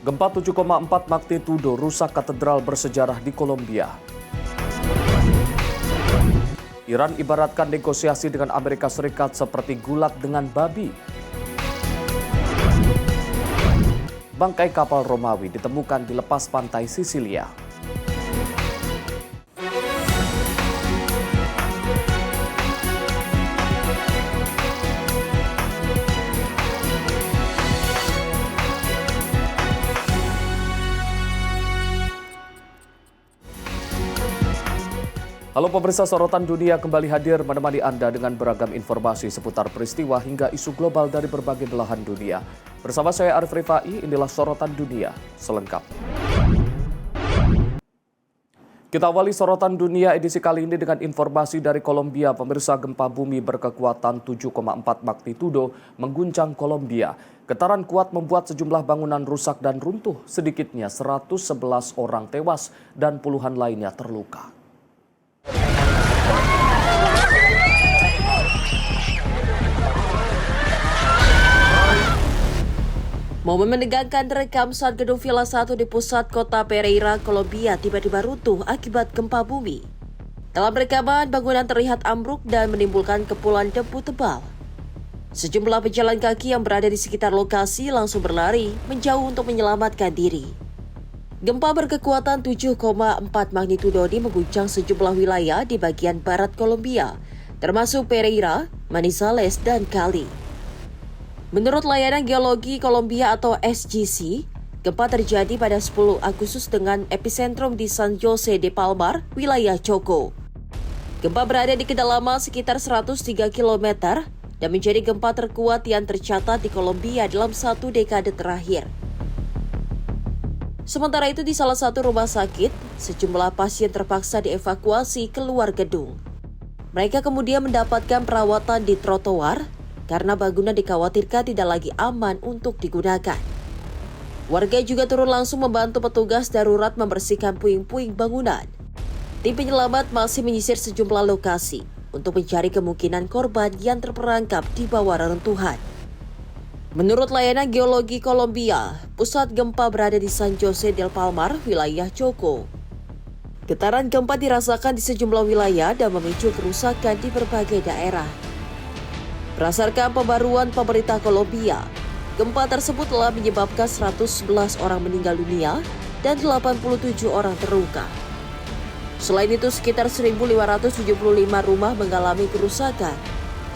Gempa 7,4 magnitudo rusak katedral bersejarah di Kolombia. Iran ibaratkan negosiasi dengan Amerika Serikat seperti gulat dengan babi. Bangkai kapal Romawi ditemukan di lepas pantai Sisilia. Halo pemirsa, sorotan dunia kembali hadir menemani Anda dengan beragam informasi seputar peristiwa hingga isu global dari berbagai belahan dunia. Bersama saya Arif Rifai, inilah sorotan dunia selengkapnya. Kita awali sorotan dunia edisi kali ini dengan informasi dari Kolombia. Pemirsa, gempa bumi berkekuatan 7,4 magnitudo mengguncang Kolombia. Getaran kuat membuat sejumlah bangunan rusak dan runtuh. Sedikitnya 111 orang tewas dan puluhan lainnya terluka. Momen menegangkan terekam saat gedung Villa 1 di pusat kota Pereira, Kolombia tiba-tiba runtuh akibat gempa bumi. Dalam rekaman, bangunan terlihat ambruk dan menimbulkan kepulan debu tebal. Sejumlah pejalan kaki yang berada di sekitar lokasi langsung berlari menjauh untuk menyelamatkan diri. Gempa berkekuatan 7,4 magnitudo mengguncang sejumlah wilayah di bagian barat Kolombia, termasuk Pereira, Manizales, dan Cali. Menurut layanan geologi Kolombia atau SGC, gempa terjadi pada 10 Agustus dengan epicentrum di San Jose de Palmar, wilayah Chocó. Gempa berada di kedalaman sekitar 103 km dan menjadi gempa terkuat yang tercatat di Kolombia dalam satu dekade terakhir. Sementara itu di salah satu rumah sakit, sejumlah pasien terpaksa dievakuasi keluar gedung. Mereka kemudian mendapatkan perawatan di trotoar karena bangunan dikhawatirkan tidak lagi aman untuk digunakan. Warga juga turun langsung membantu petugas darurat membersihkan puing-puing bangunan. Tim penyelamat masih menyisir sejumlah lokasi untuk mencari kemungkinan korban yang terperangkap di bawah reruntuhan. Menurut layanan geologi Kolombia, pusat gempa berada di San Jose del Palmar, wilayah Chocó. Getaran gempa dirasakan di sejumlah wilayah dan memicu kerusakan di berbagai daerah. Berdasarkan pembaruan pemerintah Kolombia, gempa tersebut telah menyebabkan 111 orang meninggal dunia dan 87 orang terluka. Selain itu, sekitar 1.575 rumah mengalami kerusakan,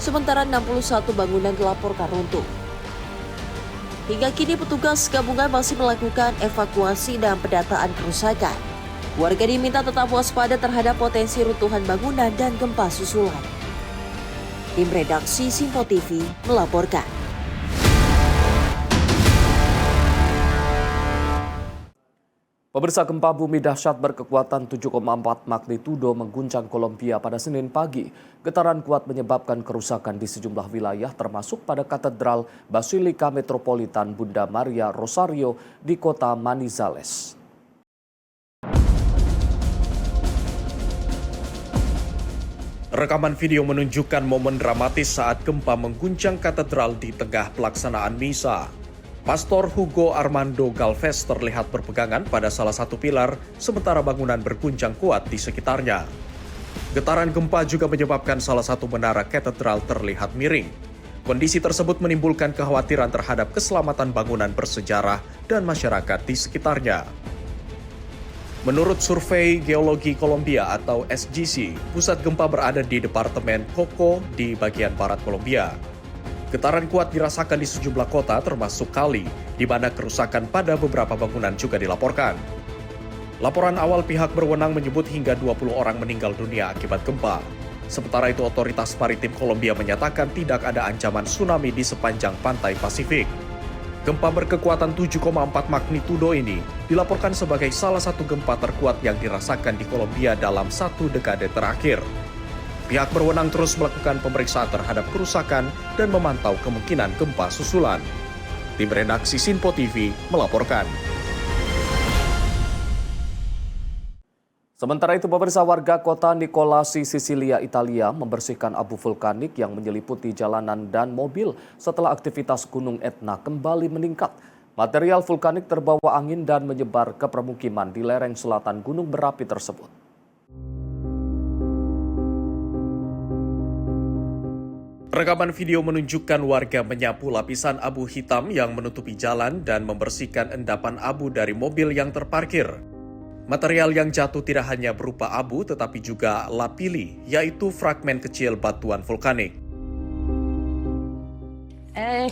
sementara 61 bangunan dilaporkan runtuh. Hingga kini petugas gabungan masih melakukan evakuasi dan pendataan kerusakan. Warga diminta tetap waspada terhadap potensi runtuhan bangunan dan gempa susulan. Tim redaksi Simpo TV melaporkan. Pemirsa, gempa bumi dahsyat berkekuatan 7,4 magnitudo mengguncang Kolombia pada Senin pagi. Getaran kuat menyebabkan kerusakan di sejumlah wilayah termasuk pada Katedral Basilika Metropolitan Bunda Maria Rosario di kota Manizales. Rekaman video menunjukkan momen dramatis saat gempa mengguncang katedral di tengah pelaksanaan misa. Pastor Hugo Armando Galvez terlihat berpegangan pada salah satu pilar, sementara bangunan berguncang kuat di sekitarnya. Getaran gempa juga menyebabkan salah satu menara katedral terlihat miring. Kondisi tersebut menimbulkan kekhawatiran terhadap keselamatan bangunan bersejarah dan masyarakat di sekitarnya. Menurut survei geologi Kolombia atau SGC, pusat gempa berada di Departemen Chocó di bagian barat Kolombia. Getaran kuat dirasakan di sejumlah kota termasuk Cali, di mana kerusakan pada beberapa bangunan juga dilaporkan. Laporan awal pihak berwenang menyebut hingga 20 orang meninggal dunia akibat gempa. Sementara itu otoritas maritim Kolombia menyatakan tidak ada ancaman tsunami di sepanjang pantai Pasifik. Gempa berkekuatan 7,4 magnitudo ini dilaporkan sebagai salah satu gempa terkuat yang dirasakan di Kolombia dalam satu dekade terakhir. Pihak berwenang terus melakukan pemeriksaan terhadap kerusakan dan memantau kemungkinan gempa susulan. Tim redaksi Simpo TV melaporkan. Sementara itu, pemirsa, warga kota Nikolasi, Sisilia, Italia membersihkan abu vulkanik yang menyeliputi jalanan dan mobil setelah aktivitas Gunung Etna kembali meningkat. Material vulkanik terbawa angin dan menyebar ke permukiman di lereng selatan Gunung Berapi tersebut. Rekaman video menunjukkan warga menyapu lapisan abu hitam yang menutupi jalan dan membersihkan endapan abu dari mobil yang terparkir. Material yang jatuh tidak hanya berupa abu tetapi juga lapili, yaitu fragmen kecil batuan vulkanik.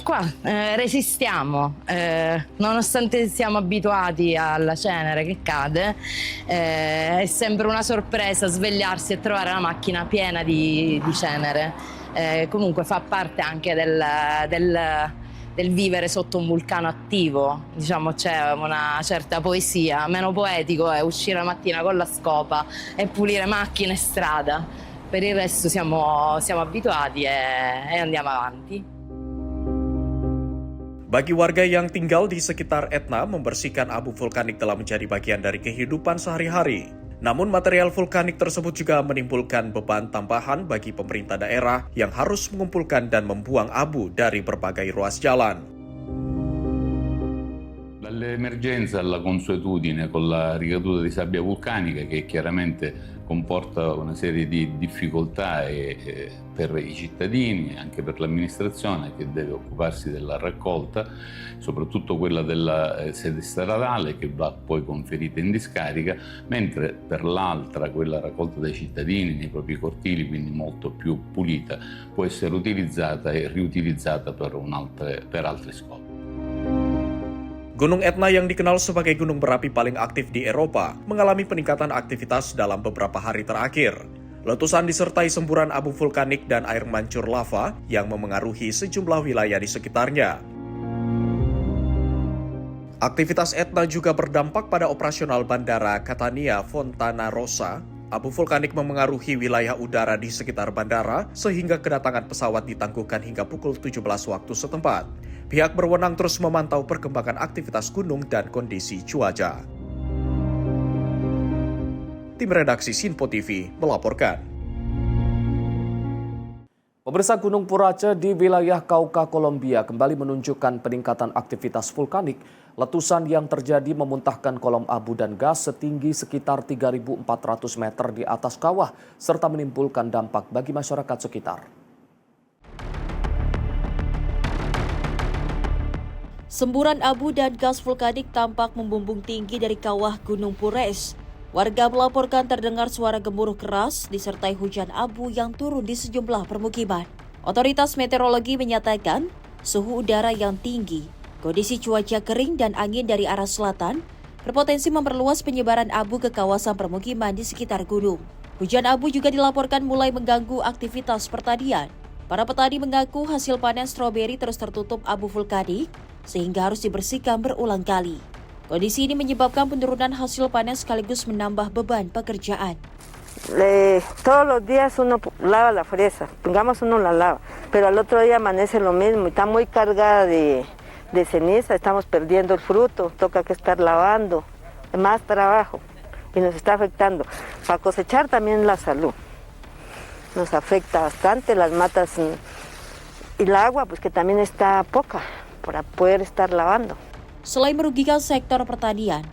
Qua resistiamo, nonostante siamo abituati alla cenere che cade, è sempre una sorpresa svegliarsi e trovare la macchina piena di cenere. Comunque fa parte anche del vivere sotto un vulcano attivo, diciamo c'è una certa poesia, meno poetico è uscire la mattina con la scopa e pulire macchine e strada, per il resto siamo abituati e andiamo avanti. Bagi warga yang tinggal di sekitar Etna, membersihkan abu vulkanik telah menjadi bagian dari kehidupan sehari-hari. Namun material vulkanik tersebut juga menimbulkan beban tambahan bagi pemerintah daerah yang harus mengumpulkan dan membuang abu dari berbagai ruas jalan. Dall'emergenza alla consuetudine con la ricaduta di sabbia vulcanica che chiaramente comporta una serie di difficoltà per i cittadini e anche per l'amministrazione che deve occuparsi della raccolta, soprattutto quella della sede stradale che va poi conferita in discarica, mentre per l'altra, quella raccolta dai cittadini nei propri cortili, quindi molto più pulita, può essere utilizzata e riutilizzata per altri scopi. Gunung Etna yang dikenal sebagai gunung berapi paling aktif di Eropa mengalami peningkatan aktivitas dalam beberapa hari terakhir. Letusan disertai semburan abu vulkanik dan air mancur lava yang memengaruhi sejumlah wilayah di sekitarnya. Aktivitas Etna juga berdampak pada operasional bandara Catania Fontana Rossa. Abu vulkanik memengaruhi wilayah udara di sekitar bandara sehingga kedatangan pesawat ditangguhkan hingga pukul 17 waktu setempat. Pihak berwenang terus memantau perkembangan aktivitas gunung dan kondisi cuaca. Tim redaksi Sinpo TV melaporkan. Pemirsa, Gunung Purace di wilayah Cauca, Kolombia kembali menunjukkan peningkatan aktivitas vulkanik. Letusan yang terjadi memuntahkan kolom abu dan gas setinggi sekitar 3.400 meter di atas kawah, serta menimbulkan dampak bagi masyarakat sekitar. Semburan abu dan gas vulkanik tampak membumbung tinggi dari kawah Gunung Purace. Warga melaporkan terdengar suara gemuruh keras disertai hujan abu yang turun di sejumlah permukiman. Otoritas meteorologi menyatakan suhu udara yang tinggi, kondisi cuaca kering dan angin dari arah selatan berpotensi memperluas penyebaran abu ke kawasan permukiman di sekitar gunung. Hujan abu juga dilaporkan mulai mengganggu aktivitas pertanian. Para petani mengaku hasil panen stroberi terus tertutup abu vulkanik sehingga harus dibersihkan berulang kali. Kondisi ini menyebabkan penurunan hasil panen sekaligus menambah beban pekerjaan. Todos los días uno lava la fresa, pongamos uno la lava, pero al otro día amanece lo mismo, está muy cargada de ceniza, estamos perdiendo el fruto, toca que estar lavando, más trabajo y nos está afectando. Para cosechar también la salud, nos afecta bastante las matas y el agua, pues que también está poca para poder estar lavando. Selain merugikan sektor pertanian,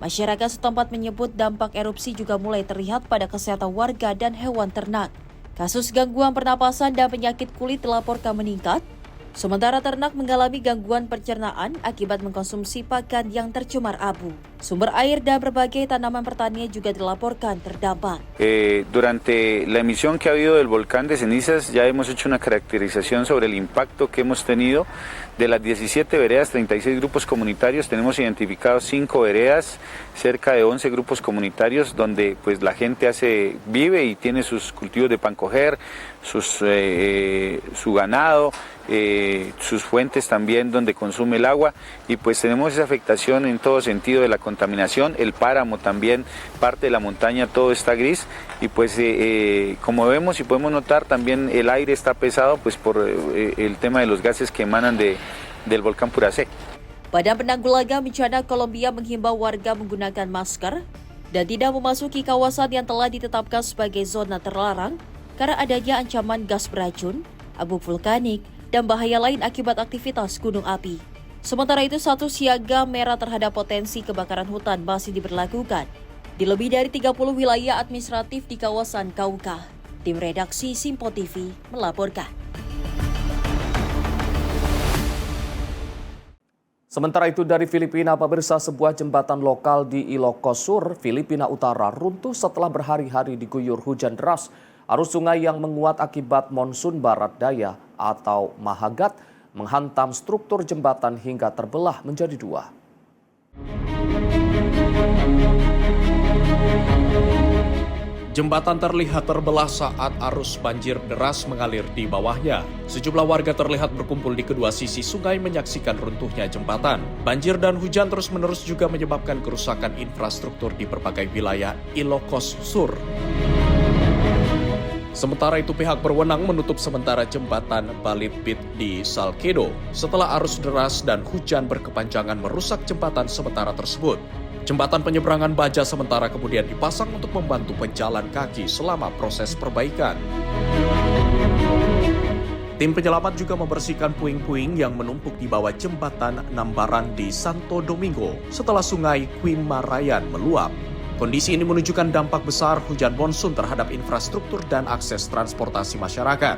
masyarakat setempat menyebut dampak erupsi juga mulai terlihat pada kesehatan warga dan hewan ternak. Kasus gangguan pernapasan dan penyakit kulit dilaporkan meningkat, sementara ternak mengalami gangguan pencernaan akibat mengkonsumsi pakan yang tercemar abu. Sumber air dan berbagai tanaman pertanian juga dilaporkan terdampak. Durante la emisión que ha habido del volcán de cenizas ya hemos hecho una caracterización sobre el impacto que hemos tenido. De las 17 veredas, 36 grupos comunitarios, tenemos identificados 5 veredas, cerca de 11 grupos comunitarios donde pues la gente vive y tiene sus cultivos de pan coger, su ganado, sus fuentes también donde consume el agua, y pues tenemos esa afectación en todo sentido de la contaminación. El páramo también, parte de la montaña, todo está gris, y pues como vemos y podemos notar también el aire está pesado pues por el tema de los gases que emanan del volcán Purace. Badan Penanggulangan Bencana Kolombia menghimbau warga menggunakan masker dan tidak memasuki kawasan yang telah ditetapkan sebagai zona terlarang karena adanya ancaman gas beracun, abu vulkanik, dan bahaya lain akibat aktivitas gunung api. Sementara itu, status siaga merah terhadap potensi kebakaran hutan masih diberlakukan di lebih dari 30 wilayah administratif di kawasan Kaukah. Tim redaksi Simpo TV melaporkan. Sementara itu dari Filipina, pemirsa, sebuah jembatan lokal di Ilocos Sur, Filipina Utara runtuh setelah berhari-hari diguyur hujan deras. Arus sungai yang menguat akibat monsun barat daya atau Mahagat menghantam struktur jembatan hingga terbelah menjadi dua. Jembatan terlihat terbelah saat arus banjir deras mengalir di bawahnya. Sejumlah warga terlihat berkumpul di kedua sisi sungai menyaksikan runtuhnya jembatan. Banjir dan hujan terus-menerus juga menyebabkan kerusakan infrastruktur di berbagai wilayah Ilocos Sur. Sementara itu, pihak berwenang menutup sementara jembatan Balitbit di Salcedo setelah arus deras dan hujan berkepanjangan merusak jembatan sementara tersebut. Jembatan penyeberangan baja sementara kemudian dipasang untuk membantu pejalan kaki selama proses perbaikan. Tim penyelamat juga membersihkan puing-puing yang menumpuk di bawah jembatan Nambaran di Santo Domingo setelah sungai Quimarayan meluap. Kondisi ini menunjukkan dampak besar hujan monsun terhadap infrastruktur dan akses transportasi masyarakat.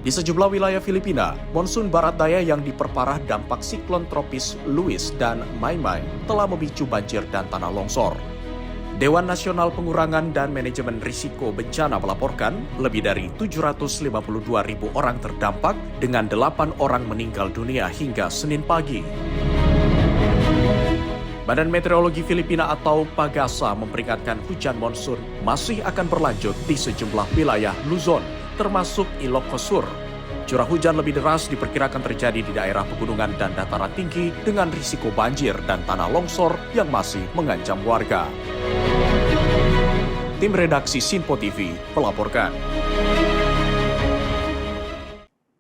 Di sejumlah wilayah Filipina, monsun barat daya yang diperparah dampak siklon tropis Luis dan Maymay telah memicu banjir dan tanah longsor. Dewan Nasional Pengurangan dan Manajemen Risiko Bencana melaporkan lebih dari 752.000 orang terdampak dengan 8 orang meninggal dunia hingga Senin pagi. Badan Meteorologi Filipina atau PAGASA memperingatkan hujan monsun masih akan berlanjut di sejumlah wilayah Luzon, termasuk Ilocos Sur. Curah hujan lebih deras diperkirakan terjadi di daerah pegunungan dan dataran tinggi dengan risiko banjir dan tanah longsor yang masih mengancam warga. Tim redaksi Simpo TV melaporkan.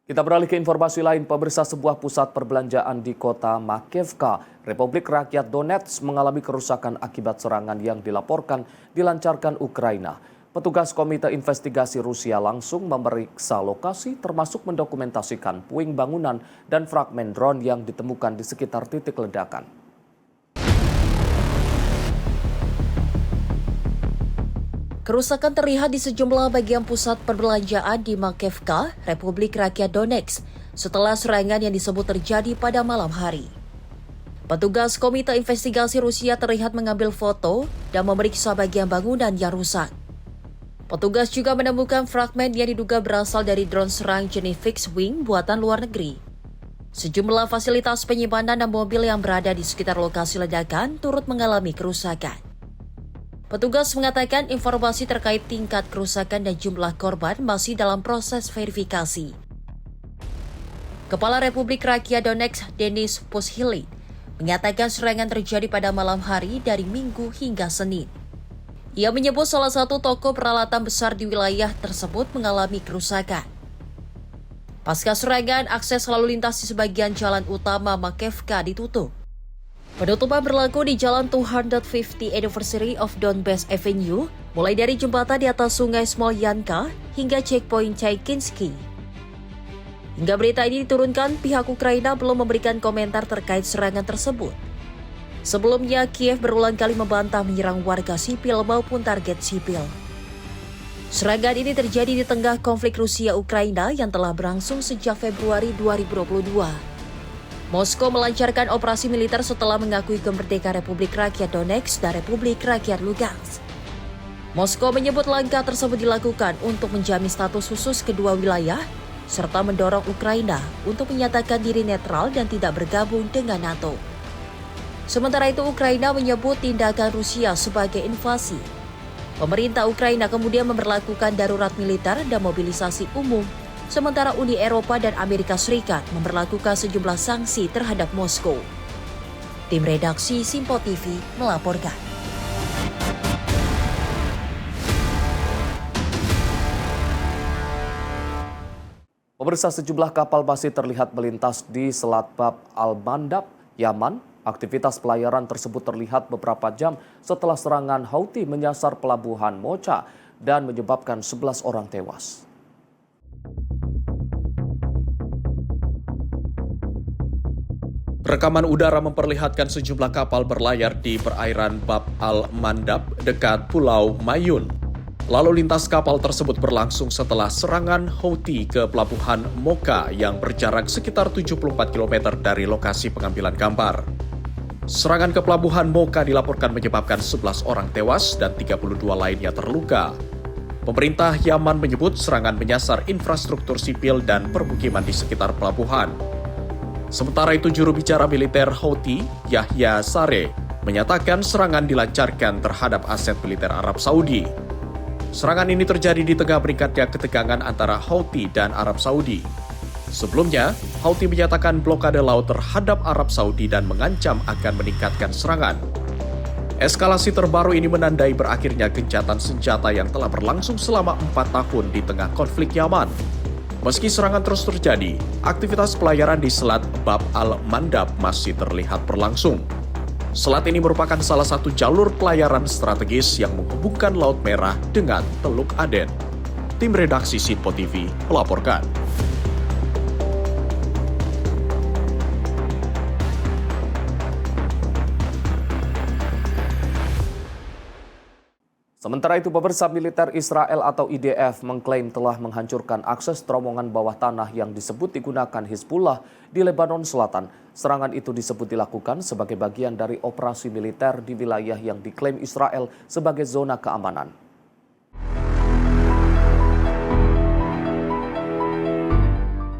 Kita beralih ke informasi lain, pemirsa, sebuah pusat perbelanjaan di kota Makevka, Republik Rakyat Donetsk mengalami kerusakan akibat serangan yang dilaporkan dilancarkan Ukraina. Petugas Komite Investigasi Rusia langsung memeriksa lokasi termasuk mendokumentasikan puing bangunan dan fragmen drone yang ditemukan di sekitar titik ledakan. Kerusakan terlihat di sejumlah bagian pusat perbelanjaan di Makevka, Republik Rakyat Donetsk, setelah serangan yang disebut terjadi pada malam hari. Petugas Komite Investigasi Rusia terlihat mengambil foto dan memeriksa bagian bangunan yang rusak. Petugas juga menemukan fragmen yang diduga berasal dari drone serang jenis fixed wing buatan luar negeri. Sejumlah fasilitas penyimpanan dan mobil yang berada di sekitar lokasi ledakan turut mengalami kerusakan. Petugas mengatakan informasi terkait tingkat kerusakan dan jumlah korban masih dalam proses verifikasi. Kepala Republik Rakyat Donetsk, Denis Pushilin, menyatakan serangan terjadi pada malam hari dari Minggu hingga Senin. Ia menyebut salah satu toko peralatan besar di wilayah tersebut mengalami kerusakan. Pasca serangan, akses lalu lintas di sebagian jalan utama Makevka ditutup. Penutupan berlaku di Jalan 250 Anniversary of Donbass Avenue, mulai dari jembatan di atas sungai Smolyanka hingga checkpoint Chaikinsky. Hingga berita ini diturunkan, pihak Ukraina belum memberikan komentar terkait serangan tersebut. Sebelumnya, Kiev berulang kali membantah menyerang warga sipil maupun target sipil. Serangan ini terjadi di tengah konflik Rusia-Ukraina yang telah berlangsung sejak Februari 2022. Moskow melancarkan operasi militer setelah mengakui kemerdekaan Republik Rakyat Donetsk dan Republik Rakyat Lugansk. Moskow menyebut langkah tersebut dilakukan untuk menjamin status khusus kedua wilayah, serta mendorong Ukraina untuk menyatakan diri netral dan tidak bergabung dengan NATO. Sementara itu, Ukraina menyebut tindakan Rusia sebagai invasi. Pemerintah Ukraina kemudian memberlakukan darurat militer dan mobilisasi umum, sementara Uni Eropa dan Amerika Serikat memberlakukan sejumlah sanksi terhadap Moskow. Tim redaksi Simpo TV melaporkan. Pemirsa, sejumlah kapal masih terlihat melintas di Selat Bab al-Mandab, Yaman. Aktivitas pelayaran tersebut terlihat beberapa jam setelah serangan Houthi menyasar pelabuhan Mocha dan menyebabkan 11 orang tewas. Rekaman udara memperlihatkan sejumlah kapal berlayar di perairan Bab al-Mandab dekat Pulau Mayun. Lalu lintas kapal tersebut berlangsung setelah serangan Houthi ke pelabuhan Mocha yang berjarak sekitar 74 km dari lokasi pengambilan gambar. Serangan ke pelabuhan Mocha dilaporkan menyebabkan 11 orang tewas dan 32 lainnya terluka. Pemerintah Yaman menyebut serangan menyasar infrastruktur sipil dan permukiman di sekitar pelabuhan. Sementara itu, juru bicara militer Houthi, Yahya Sareh, menyatakan serangan dilancarkan terhadap aset militer Arab Saudi. Serangan ini terjadi di tengah meningkatnya ketegangan antara Houthi dan Arab Saudi. Sebelumnya, Houthi menyatakan blokade laut terhadap Arab Saudi dan mengancam akan meningkatkan serangan. Eskalasi terbaru ini menandai berakhirnya gencatan senjata yang telah berlangsung selama 4 tahun di tengah konflik Yaman. Meski serangan terus terjadi, aktivitas pelayaran di Selat Bab al-Mandab masih terlihat berlangsung. Selat ini merupakan salah satu jalur pelayaran strategis yang menghubungkan Laut Merah dengan Teluk Aden. Tim redaksi Sinpo TV melaporkan. Sementara itu, pemirsa, militer Israel atau IDF mengklaim telah menghancurkan akses terowongan bawah tanah yang disebut digunakan Hizbullah di Lebanon Selatan. Serangan itu disebut dilakukan sebagai bagian dari operasi militer di wilayah yang diklaim Israel sebagai zona keamanan.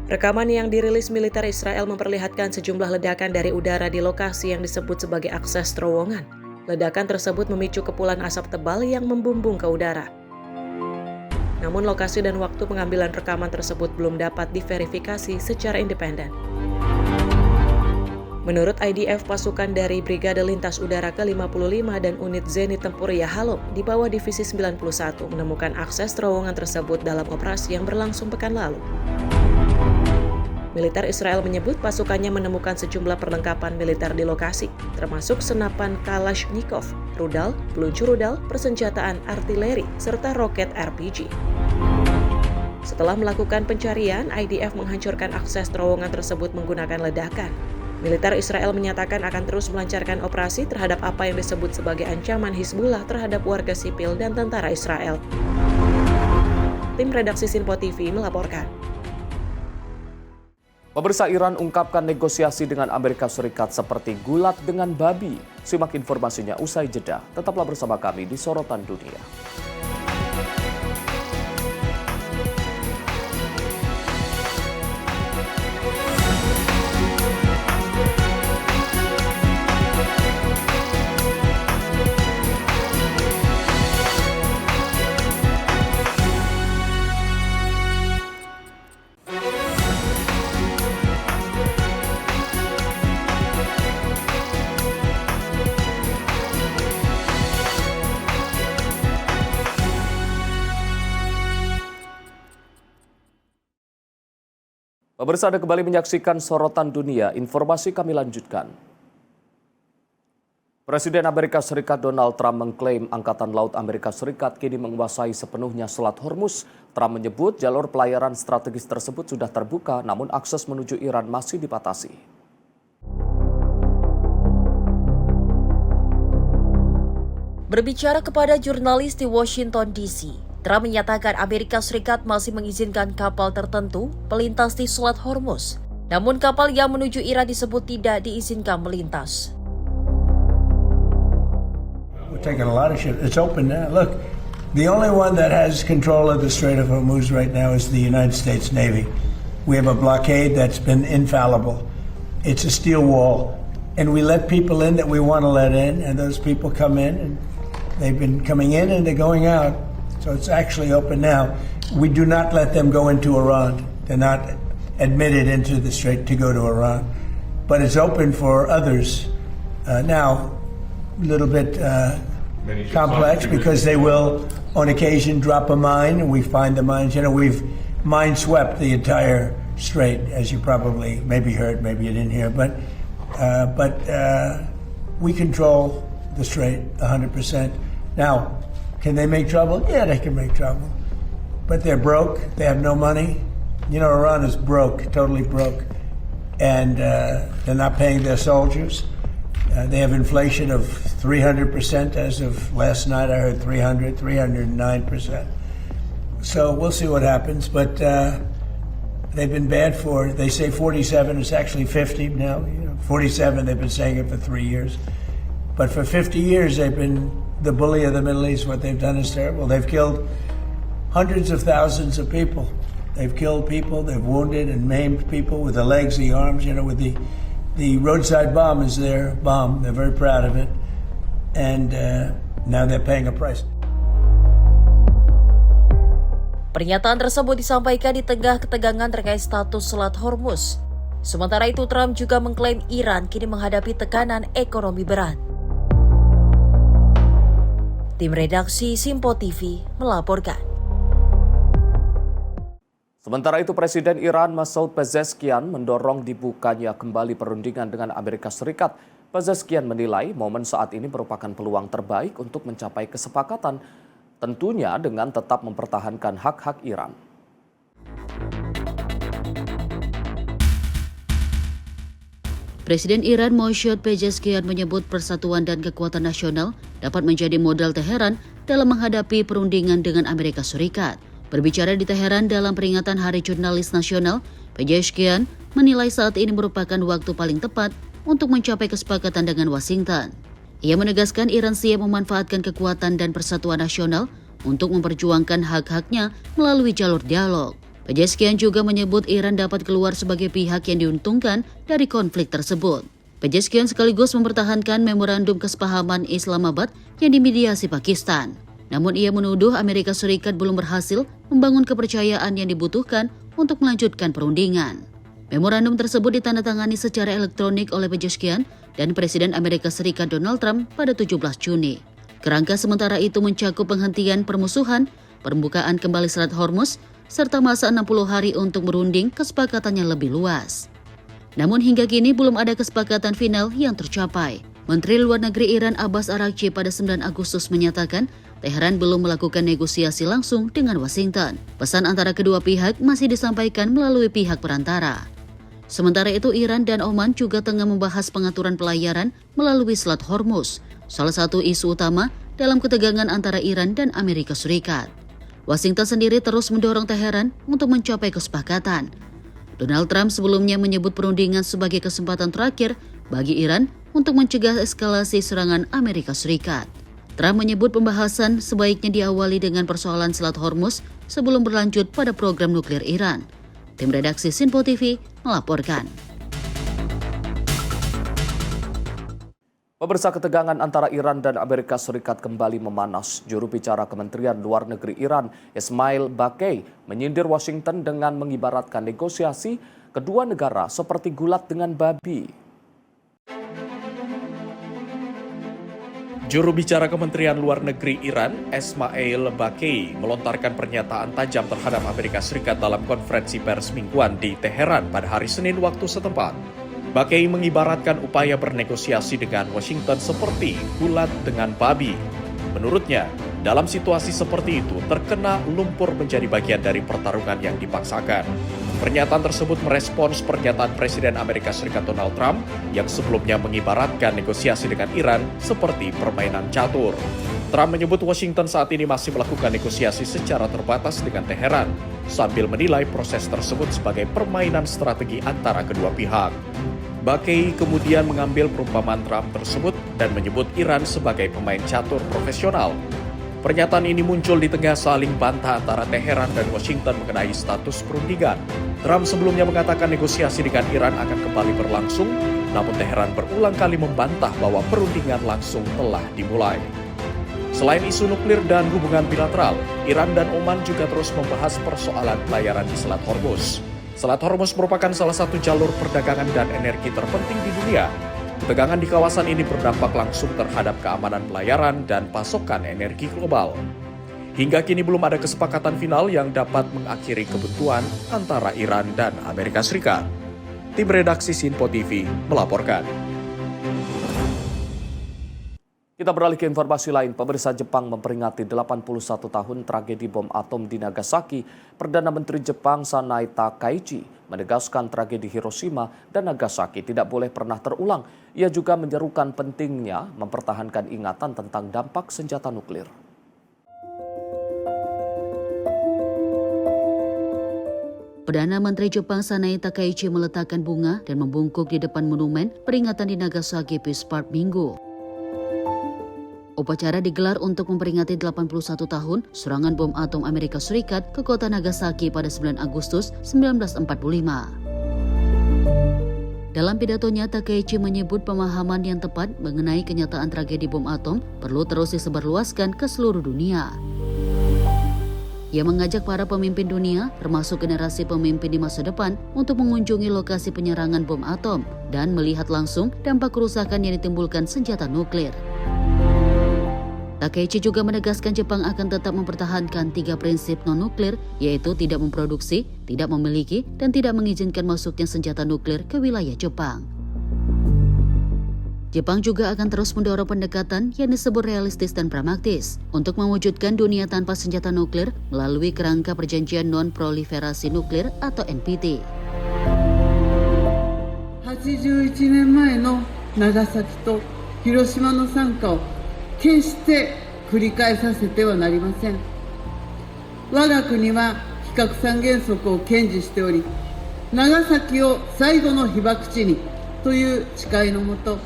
Rekaman yang dirilis militer Israel memperlihatkan sejumlah ledakan dari udara di lokasi yang disebut sebagai akses terowongan. Ledakan tersebut memicu kepulan asap tebal yang membumbung ke udara. Namun lokasi dan waktu pengambilan rekaman tersebut belum dapat diverifikasi secara independen. Menurut IDF, pasukan dari Brigade Lintas Udara ke-55 dan Unit Zenit Tempur Yahalom di bawah Divisi 91 menemukan akses terowongan tersebut dalam operasi yang berlangsung pekan lalu. Militer Israel menyebut pasukannya menemukan sejumlah perlengkapan militer di lokasi, termasuk senapan Kalashnikov, rudal, peluncur rudal, persenjataan artileri, serta roket RPG. Setelah melakukan pencarian, IDF menghancurkan akses terowongan tersebut menggunakan ledakan. Militer Israel menyatakan akan terus melancarkan operasi terhadap apa yang disebut sebagai ancaman Hizbullah terhadap warga sipil dan tentara Israel. Tim redaksi Sinpo TV melaporkan. Pemirsa, Iran ungkapkan negosiasi dengan Amerika Serikat seperti gulat dengan babi. Simak informasinya usai jeda. Tetaplah bersama kami di Sorotan Dunia. Pemirsa, Anda kembali menyaksikan Sorotan Dunia. Informasi kami lanjutkan. Presiden Amerika Serikat Donald Trump mengklaim Angkatan Laut Amerika Serikat kini menguasai sepenuhnya Selat Hormuz. Trump menyebut jalur pelayaran strategis tersebut sudah terbuka, namun akses menuju Iran masih dibatasi. Berbicara kepada jurnalis di Washington DC, Trump menyatakan Amerika Serikat masih mengizinkan kapal tertentu melintas di Selat Hormuz. Namun kapal yang menuju Iran disebut tidak diizinkan melintas. We're taking a lot of shit. It's open now. Look, the only one that has control of the Strait of Hormuz right now is the United States Navy. We have a blockade that's been infallible. It's a steel wall. And we let people in that we want to let in, and those people come in, and they've been coming in and they're going out. So it's actually open now. We do not let them go into Iran. They're not admitted into the strait to go to Iran. But it's open for others. Now, a little bit complex because they will, on occasion, drop a mine, and we find the mines. You know, we've mine swept the entire strait, as you probably maybe heard, maybe you didn't hear. But we control the strait 100%. Now, can they make trouble? Yeah, they can make trouble. But they're broke. They have no money. You know, Iran is broke, totally broke. and they're not paying their soldiers. They have inflation of 300% as of last night. I heard 309%. So we'll see what happens. But they've been bad for, they say 47, it's actually 50 now. 47, they've been saying it for 3 years. But for 50 years, they've been the bully of the Middle East. What they've done is terrible. They've killed hundreds of thousands of people. They've killed people, they've wounded and maimed people with the legs, the arms, with the roadside bomb is their bomb. They're very proud of it. And now they're paying a price. Pernyataan tersebut disampaikan di tengah ketegangan terkait status Selat Hormuz. Sementara itu, Trump juga mengklaim Iran kini menghadapi tekanan ekonomi berat. Tim redaksi Simpo TV melaporkan. Sementara itu, Presiden Iran Masoud Pezeshkian mendorong dibukanya kembali perundingan dengan Amerika Serikat. Pezeshkian menilai momen saat ini merupakan peluang terbaik untuk mencapai kesepakatan, tentunya dengan tetap mempertahankan hak-hak Iran. Presiden Iran Masoud Pezeshkian menyebut persatuan dan kekuatan nasional dapat menjadi modal Teheran dalam menghadapi perundingan dengan Amerika Serikat. Berbicara di Teheran dalam peringatan Hari Jurnalis Nasional, Pezeshkian menilai saat ini merupakan waktu paling tepat untuk mencapai kesepakatan dengan Washington. Ia menegaskan Iran siap memanfaatkan kekuatan dan persatuan nasional untuk memperjuangkan hak-haknya melalui jalur dialog. Pezeshkian juga menyebut Iran dapat keluar sebagai pihak yang diuntungkan dari konflik tersebut. Pezeshkian sekaligus mempertahankan memorandum kesepahaman Islamabad yang dimediasi Pakistan. Namun ia menuduh Amerika Serikat belum berhasil membangun kepercayaan yang dibutuhkan untuk melanjutkan perundingan. Memorandum tersebut ditandatangani secara elektronik oleh Pezeshkian dan Presiden Amerika Serikat Donald Trump pada 17 Juni. Kerangka sementara itu mencakup penghentian permusuhan, pembukaan kembali Selat Hormuz, serta masa 60 hari untuk berunding kesepakatan yang lebih luas. Namun hingga kini belum ada kesepakatan final yang tercapai. Menteri Luar Negeri Iran Abbas Araghchi pada 9 Agustus menyatakan Teheran belum melakukan negosiasi langsung dengan Washington. Pesan antara kedua pihak masih disampaikan melalui pihak perantara. Sementara itu, Iran dan Oman juga tengah membahas pengaturan pelayaran melalui Selat Hormuz, salah satu isu utama dalam ketegangan antara Iran dan Amerika Serikat. Washington sendiri terus mendorong Teheran untuk mencapai kesepakatan. Donald Trump sebelumnya menyebut perundingan sebagai kesempatan terakhir bagi Iran untuk mencegah eskalasi serangan Amerika Serikat. Trump menyebut pembahasan sebaiknya diawali dengan persoalan Selat Hormuz sebelum berlanjut pada program nuklir Iran. Tim redaksi Simpo TV melaporkan. Pemirsa, ketegangan antara Iran dan Amerika Serikat kembali memanas. Juru bicara Kementerian Luar Negeri Iran, Ismail Baqai, menyindir Washington dengan mengibaratkan negosiasi kedua negara seperti gulat dengan babi. Juru bicara Kementerian Luar Negeri Iran, Ismail Baqai, melontarkan pernyataan tajam terhadap Amerika Serikat dalam konferensi pers mingguan di Teheran pada hari Senin waktu setempat. Baqai mengibaratkan upaya bernegosiasi dengan Washington seperti gulat dengan babi. Menurutnya, dalam situasi seperti itu, terkena lumpur menjadi bagian dari pertarungan yang dipaksakan. Pernyataan tersebut merespons pernyataan Presiden Amerika Serikat Donald Trump yang sebelumnya mengibaratkan negosiasi dengan Iran seperti permainan catur. Trump menyebut Washington saat ini masih melakukan negosiasi secara terbatas dengan Teheran, sambil menilai proses tersebut sebagai permainan strategi antara kedua pihak. Baqai kemudian mengambil perumpamaan Trump tersebut dan menyebut Iran sebagai pemain catur profesional. Pernyataan ini muncul di tengah saling bantah antara Teheran dan Washington mengenai status perundingan. Trump sebelumnya mengatakan negosiasi dengan Iran akan kembali berlangsung, namun Teheran berulang kali membantah bahwa perundingan langsung telah dimulai. Selain isu nuklir dan hubungan bilateral, Iran dan Oman juga terus membahas persoalan pelayaran di Selat Hormuz. Selat Hormuz merupakan salah satu jalur perdagangan dan energi terpenting di dunia. Ketegangan di kawasan ini berdampak langsung terhadap keamanan pelayaran dan pasokan energi global. Hingga kini belum ada kesepakatan final yang dapat mengakhiri kebuntuan antara Iran dan Amerika Serikat. Tim redaksi Simpo TV melaporkan. Kita beralih ke informasi lain. Pemirsa, Jepang memperingati 81 tahun tragedi bom atom di Nagasaki. Perdana Menteri Jepang Sanai Takaichi menegaskan tragedi Hiroshima dan Nagasaki tidak boleh pernah terulang. Ia juga menyerukan pentingnya mempertahankan ingatan tentang dampak senjata nuklir. Perdana Menteri Jepang Sanai Takaichi meletakkan bunga dan membungkuk di depan monumen peringatan di Nagasaki Peace Park Minggu. Upacara digelar untuk memperingati 81 tahun serangan bom atom Amerika Serikat ke kota Nagasaki pada 9 Agustus 1945. Dalam pidatonya, Takaichi menyebut pemahaman yang tepat mengenai kenyataan tragedi bom atom perlu terus disebarluaskan ke seluruh dunia. Ia mengajak para pemimpin dunia, termasuk generasi pemimpin di masa depan, untuk mengunjungi lokasi penyerangan bom atom dan melihat langsung dampak kerusakan yang ditimbulkan senjata nuklir. Takaichi juga menegaskan Jepang akan tetap mempertahankan 3 prinsip non-nuklir, yaitu tidak memproduksi, tidak memiliki, dan tidak mengizinkan masuknya senjata nuklir ke wilayah Jepang. Jepang juga akan terus mendorong pendekatan yang disebut realistis dan pragmatis untuk mewujudkan dunia tanpa senjata nuklir melalui kerangka perjanjian non-proliferasi nuklir atau NPT. 81年前の長崎と広島の惨禍を決して繰り返させてはなりません。我が国は非核三原則を堅持しており、長崎を最後の被爆地にという誓いのもと、